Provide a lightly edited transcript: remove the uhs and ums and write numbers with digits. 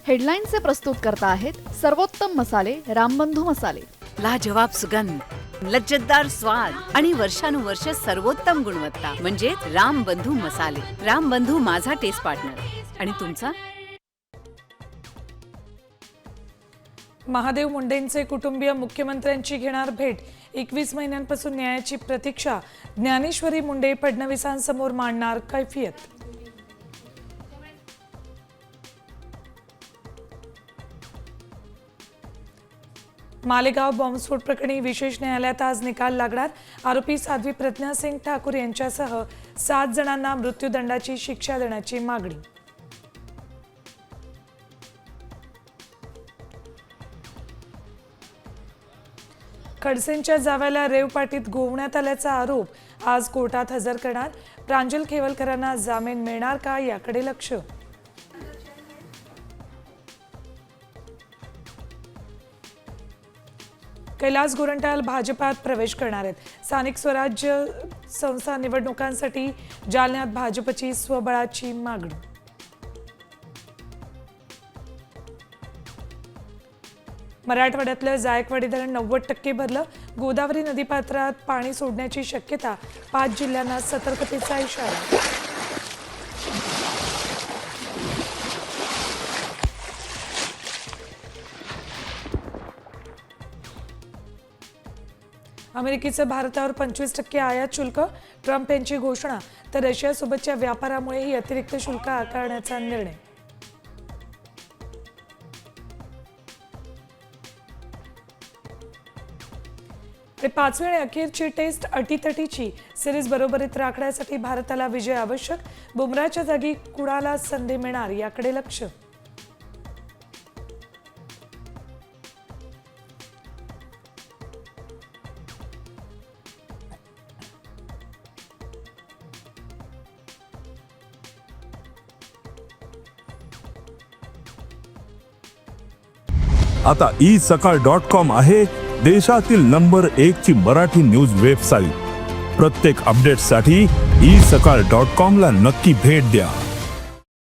हेडलाईनचे प्रस्तुत करता आहेत सर्वोत्तम मसाले रामबंधू मसाले। लाजवाब सुगंध, लज्जतदार स्वाद आणि वर्षानुवर्ष सर्वोत्तम गुणवत्ता म्हणजे रामबंधू मसाले। रामबंधू माझा टेस्ट पार्टनर आणि तुमचा। महादेव मुंडेंचे कुटुंबीय मुख्यमंत्र्यांची घेणार भेट। 21 महिन्यांपासून न्यायाची प्रतीक्षा। ज्ञानेश्वरी मुंडे फडणवीसांसमोर मांडणार कैफियत। मालेगाव बॉम्बस्फोट प्रकरणी विशेष न्यायालयात आज निकाल लागणार। आरोपी साध्वी प्रज्ञा सिंग ठाकूर यांच्यासह 7 जणांना मृत्यूदंडाची शिक्षा देण्याची मागणी। खडसेंच्या जावयाला रेव पार्टीत गोवण्यात आल्याचा आरोप आज कोर्टात हजर करणार। प्रांजल खेवलकरांना जामीन मिळणार का याकडे लक्ष। कैलास गोरंट्याल भाजपात प्रवेश करणार आहेत। स्थानिक स्वराज्य संस्था निवडणुकांसाठी जालन्यात भाजपची स्वबळाची मागणी। मराठवाड्यातलं जायकवाडी धरण 90% भरलं। गोदावरी नदीपात्रात पाणी सोडण्याची शक्यता। 5 जिल्ह्यांना सतर्कतेचा इशारा। अमेरिकेचं भारतावर 25% आयात शुल्क। ट्रम्प यांची घोषणा। तर रशियासोबतच्या व्यापारामुळेही अतिरिक्त शुल्क आकारण्याचा निर्णय। पाचवी आणि अखेरची टेस्ट अटीतटीची। सिरीज बरोबरीत राखण्यासाठी भारताला विजय आवश्यक। बुमराच्या जागी कुणाला संधी मिळणार याकडे लक्ष। आता isakal.com आहे देशातील नंबर 1 ची मराठी न्यूज वेबसाईट। प्रत्येक अपडेटसाठी isakal.com ला नक्की भेट द्या।